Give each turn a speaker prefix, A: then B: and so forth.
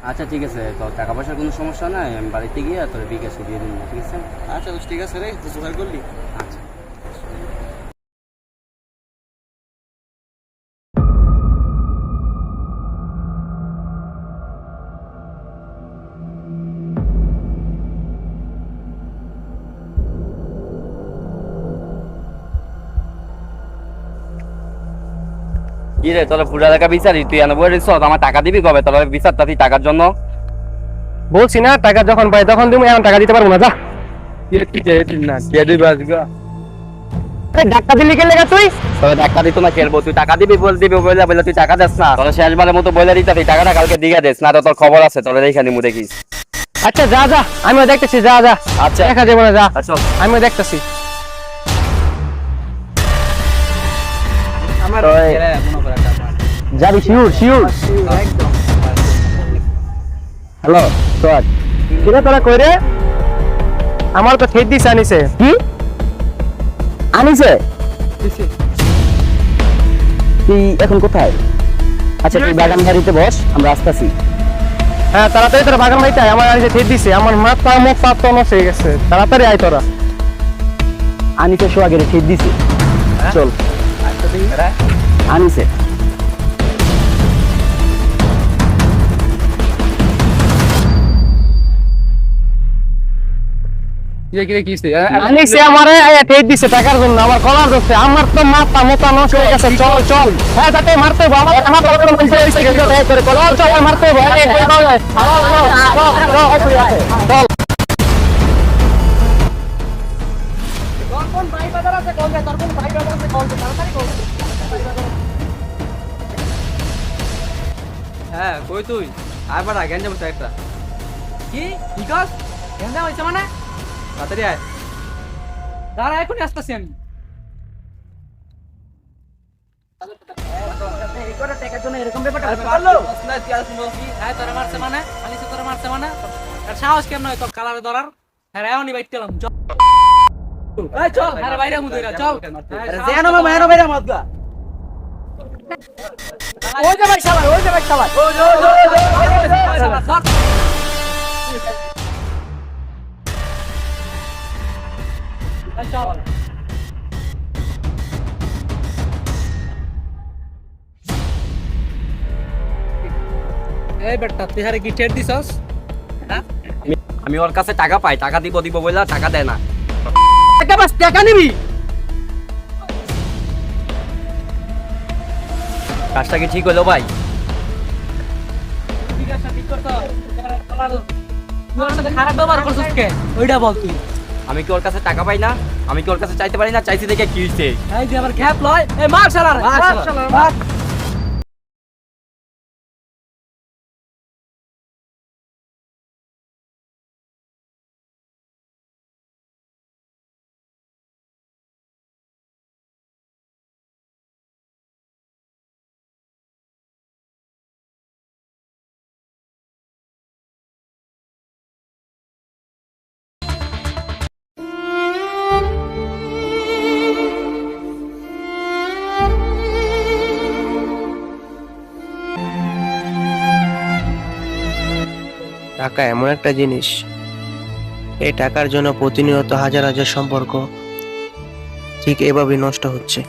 A: আচ্ছা ঠিক আছে, তো টাকা পয়সার কোনো সমস্যা নাই, আমি বাড়িতে গিয়ে তোর বিকাশে দিয়ে দিন, ঠিক আছে?
B: আচ্ছা ঠিক আছে রে, তুই জোগাড় করলি।
A: আচ্ছা। কি রে, তোর পুরা টাকা বিচারি তুই এনে বই রিস, আমার টাকা দিবি কবে? তোর বিচারটা তুই টাকার জন্য
C: বলছি না, টাকা যখন পাই তখন তুমি, এখন টাকা দিতে পারবো না, যা। ডাক্তার দিলি কে লেগে তুই?
A: তবে টাকা দিত না খেলবো, তুই টাকা দিবি দিবি বলে বলে তুই টাকা দেস না, তোর শেষবারের মতো বলে দিতে তুই টাকাটা কালকে দিয়ে দেস না, তো তোর খবর আছে, তোর এইখানে মু দেখিস।
C: আচ্ছা যা যা, আমিও দেখতেছি, যা যা।
A: আচ্ছা
C: দেখা যাবে না, যা,
A: আচ্ছা
C: আমিও দেখতেছি।
A: যাবি শিউর শিউর? হ্যালো সোয়াদ,
C: কিরে তোরা কই রে? আমার তো খেত দিছে আনিছে।
A: কি আনিছে? তুই এখন কোথায়? আচ্ছা তুই বাগান বাড়িতে বস, আমরা আসতেছি।
C: হ্যাঁ তাড়াতাড়ি তোরা বাগান ভাইতে আয়, আমার আনিছে খেত দিছে, আমার মাথা মুখ পাত তো নষ্ট হয়ে গেছে, তাড়াতাড়ি আয় তোরা।
A: আনিছে সোয়াগের ঠিক দিছে, চল। আনিছে
C: আনিছে আমারে খেত দিছে টাকার জন্য, আমার কলার ধরছে, আমার তো মাথা মোটা নষ্ট হয়ে গেছে। চল চল, হ্যাঁ তাতে মারতে হবে, আমার তো কোনো পয়সা হইছে গেছে, দয়া করে চল চল, মারতে হবে। চল
B: হ্যাঁ কই তুই? আয় বাড়া, গ্যাঞ্জাম হচ্ছে একটা। কি কি কাজ? গ্যাঞ্জাম হয়েছে মানে? তাড়াতাড়ি আয়। দাঁড়া, এখনই আসতেছি আমি। সাহস কেমন হয় তোর কালারে ধরার? হ্যাঁ এমনি বাইট পেলাম। চল আরে বাইরে মুদিরা চল। যেন মামা এনো বাইরে মাতগা। ওই যে ভাই শালা, ওই যে ভাই শালা। ওই চল। এই বেটা তুই হারে কি ঠেট দিছস? হ্যাঁ
A: আমি ওর কাছে টাকা পাই, টাকা দিব দিব বইলা টাকা দেয় না।
B: টাকা বাস টাকা নিবি?
A: কাজটা কি ঠিক হলো ভাই?
B: ঠিক আছে ঠিক করছ। তোর সাথে খারাপ ব্যবহার করছস কে? ওইটা বল তুই।
A: আমি কি ওর কাছে টাকা পাই না? আমি কি ওর কাছে চাইতে পারি না? চাইছি দেখে কি হইছে?
B: এই যে আবার খ্যাপ লয়। এই মার শালারে, মার শালারে, মার।
D: টাকা এমন একটা জিনিস, এই টাকার জন্য প্রতিনিয়ত হাজার হাজার সম্পর্ক ঠিক এভাবেই নষ্ট হচ্ছে।